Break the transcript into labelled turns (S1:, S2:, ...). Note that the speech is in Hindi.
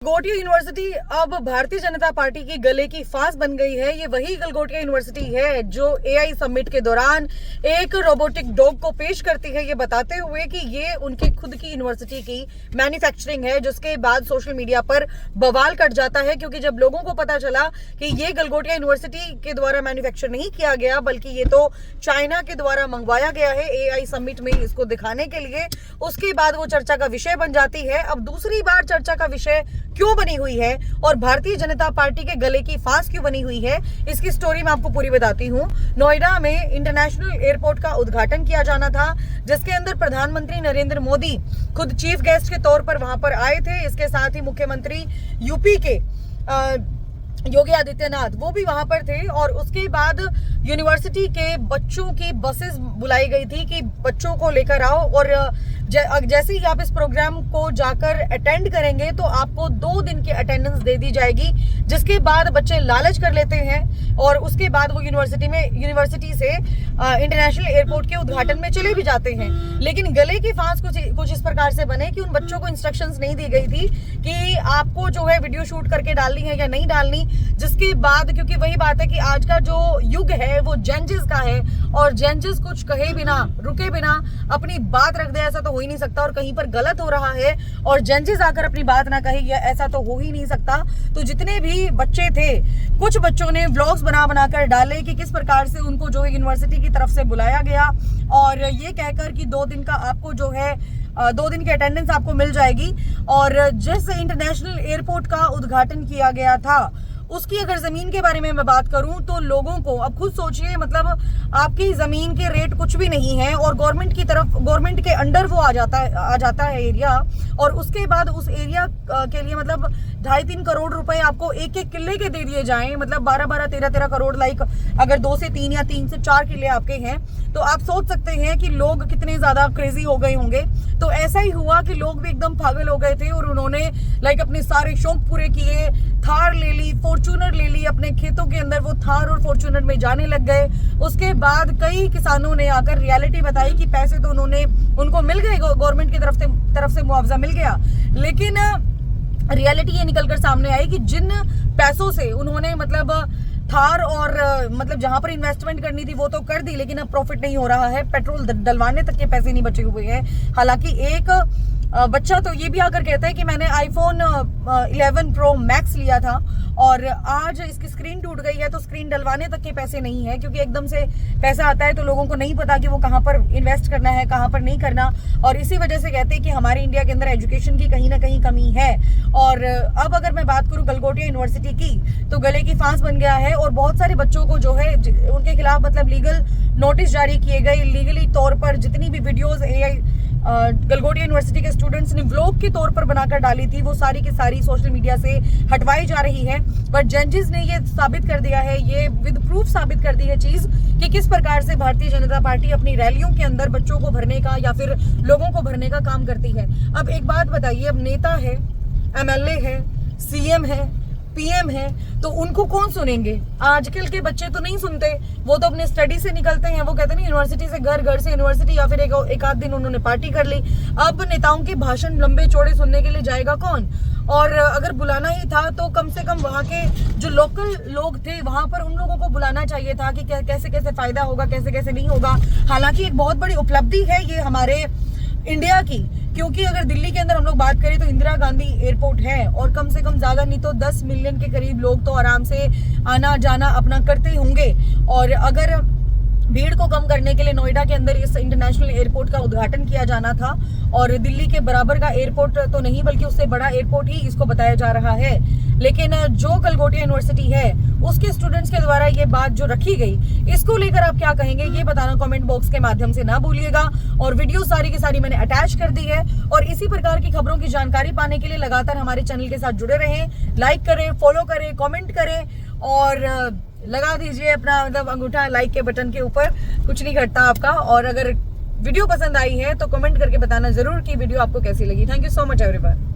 S1: गलगोटिया यूनिवर्सिटी अब भारतीय जनता पार्टी की गले की फांस बन गई है। ये वही गलगोटिया यूनिवर्सिटी है जो एआई समिट के दौरान एक रोबोटिक डॉग को पेश करती है, ये बताते हुए कि ये उनकी खुद की यूनिवर्सिटी की मैन्युफैक्चरिंग है, जिसके बाद सोशल मीडिया पर बवाल कट जाता है। क्योंकि जब लोगों को पता चला कि ये गलगोटिया यूनिवर्सिटी के द्वारा मैन्युफैक्चर नहीं किया गया बल्कि ये तो चाइना के द्वारा मंगवाया गया है एआई समिट में इसको दिखाने के लिए, उसके बाद वो चर्चा का विषय बन जाती है। अब दूसरी बार चर्चा का विषय क्यों बनी हुई है और भारतीय जनता पार्टी के गले की फांस क्यों बनी हुई है, इसकी स्टोरी मैं आपको पूरी बताती हूँ। नोएडा में इंटरनेशनल एयरपोर्ट का उद्घाटन किया जाना था, जिसके अंदर प्रधानमंत्री नरेंद्र मोदी खुद चीफ गेस्ट के तौर पर वहां पर आए थे। इसके साथ ही मुख्यमंत्री यूपी के योगी आदित्यनाथ वो भी वहां पर थे। और उसके बाद यूनिवर्सिटी के बच्चों की बसेस बुलाई गई थी कि बच्चों को लेकर आओ, और जैसे ही आप इस प्रोग्राम को जाकर अटेंड करेंगे तो आपको 2 दिन की अटेंडेंस दे दी जाएगी, जिसके बाद बच्चे लालच कर लेते हैं और उसके बाद वो यूनिवर्सिटी से इंटरनेशनल एयरपोर्ट के उद्घाटन में चले भी जाते हैं। लेकिन गले की फांस कुछ इस प्रकार से बने कि उन बच्चों को इंस्ट्रक्शंस नहीं दी गई थी कि आपको जो है वीडियो शूट करके डालनी है या नहीं डालनी। जिसके बाद, क्योंकि वही बात है कि आज का जो युग है वो जेंजिस का है और जेंजिस कुछ कहे बिना रुके बिना अपनी बात रख दे, ऐसा तो हो ही नहीं सकता। और कहीं पर गलत हो रहा है और जेंजिस आकर अपनी बात ना कहे, ऐसा तो हो ही नहीं सकता। तो जितने भी बच्चे थे, कुछ बच्चों ने व्लॉग्स बना कर डाले कि किस प्रकार से उनको जो है यूनिवर्सिटी की तरफ से बुलाया गया और ये कहकर कि 2 दिन का आपको जो है 2 दिन की अटेंडेंस आपको मिल जाएगी। और जिस इंटरनेशनल एयरपोर्ट का उद्घाटन किया गया था उसकी अगर जमीन के बारे में मैं बात करूं तो लोगों को, अब खुद सोचिए, मतलब आपकी जमीन के रेट कुछ भी नहीं है और गवर्नमेंट के अंडर वो आ जाता है एरिया, और उसके बाद उस एरिया के लिए मतलब 2.5-3 करोड़ रुपए आपको एक किले के दे दिए जाएं, मतलब 12-12, 13-13 करोड़, लाइक अगर 2 से 3 या 3 से 4 किले आपके हैं तो आप सोच सकते हैं कि लोग कितने ज्यादा क्रेजी हो गए होंगे। तो ऐसा ही हुआ कि लोग भी एकदम पागल हो गए थे और उन्होंने लाइक अपने सारे शौक पूरे किए, थार ले ली, फॉर्च्यूनर ले ली, अपने खेतों के अंदर वो थार और फॉर्च्यूनर में जाने लग गए। उसके बाद कई किसानों ने आकर रियलिटी बताई कि पैसे तो उनको मिल गए, गवर्नमेंट की तरफ से मुआवजा मिल गया, लेकिन रियलिटी ये निकलकर सामने आई कि जिन पैसों से उन्होंने मतलब थार और मतलब जहां पर इन्वेस्टमेंट करनी थी वो तो कर दी, लेकिन अब प्रॉफिट नहीं हो रहा है, पेट्रोल डलवाने तक के पैसे नहीं बचे हुए हैं। हालांकि एक बच्चा तो ये भी आकर कहता है कि मैंने आईफोन 11 प्रो मैक्स लिया था और आज इसकी स्क्रीन टूट गई है, तो स्क्रीन डलवाने तक के पैसे नहीं है। क्योंकि एकदम से पैसा आता है तो लोगों को नहीं पता कि वो कहाँ पर इन्वेस्ट करना है, कहाँ पर नहीं करना, और इसी वजह से कहते हैं कि हमारे इंडिया के अंदर एजुकेशन की कहीं ना कहीं कमी है। और अब अगर मैं बात करूँ गलगोटिया यूनिवर्सिटी की, तो गले की फांस बन गया है और बहुत सारे बच्चों को जो है उनके खिलाफ मतलब लीगल नोटिस जारी किए गए। लीगली तौर पर जितनी भी वीडियोज एआई गलगोटिया यूनिवर्सिटी के स्टूडेंट्स ने व्लॉग के तौर पर बनाकर डाली थी, वो सारी की सारी सोशल मीडिया से हटवाई जा रही है। बट जजेस ने ये साबित कर दिया है, ये विद प्रूफ साबित कर दी है चीज कि किस प्रकार से भारतीय जनता पार्टी अपनी रैलियों के अंदर बच्चों को भरने का या फिर लोगों को भरने का काम करती है। अब एक बात बताइए, अब नेता है, एमएलए है, सीएम है, पीएम है, तो उनको कौन सुनेंगे? आजकल के बच्चे तो नहीं सुनते, वो तो अपने स्टडी से निकलते हैं। वो कहते हैं यूनिवर्सिटी से घर, घर से यूनिवर्सिटी, या फिर एक आध दिन उन्होंने पार्टी कर ली। अब नेताओं के भाषण लंबे चौड़े सुनने के लिए जाएगा कौन? और अगर बुलाना ही था तो कम से कम वहाँ के जो लोकल लोग थे वहां पर उन लोगों को बुलाना चाहिए था कि कैसे कैसे फायदा होगा, कैसे कैसे नहीं होगा। हालांकि एक बहुत बड़ी उपलब्धि है ये हमारे इंडिया की, क्योंकि अगर दिल्ली के अंदर हम लोग बात करें तो इंदिरा गांधी एयरपोर्ट है और कम से कम ज्यादा नहीं तो 10 मिलियन के करीब लोग तो आराम से आना जाना अपना करते होंगे। और अगर भीड़ को कम करने के लिए नोएडा के अंदर इस इंटरनेशनल एयरपोर्ट का उद्घाटन किया जाना था, और दिल्ली के बराबर का एयरपोर्ट तो नहीं बल्कि उससे बड़ा एयरपोर्ट ही इसको बताया जा रहा है। लेकिन जो गलगोटिया यूनिवर्सिटी है उसके स्टूडेंट्स के द्वारा ये बात जो रखी गई, इसको लेकर आप क्या कहेंगे ये बताना कमेंट बॉक्स के माध्यम से ना भूलिएगा। और वीडियो सारी की सारी मैंने अटैच कर दी है, और इसी प्रकार की खबरों की जानकारी पाने के लिए लगातार हमारे चैनल के साथ जुड़े रहें, लाइक करें, फॉलो करें, कमेंट करें और लगा दीजिए अपना मतलब अंगूठा लाइक के बटन के ऊपर, कुछ नहीं घटता आपका। और अगर वीडियो पसंद आई है तो कमेंट करके बताना जरूर कि वीडियो आपको कैसी लगी। Thank you so much everyone.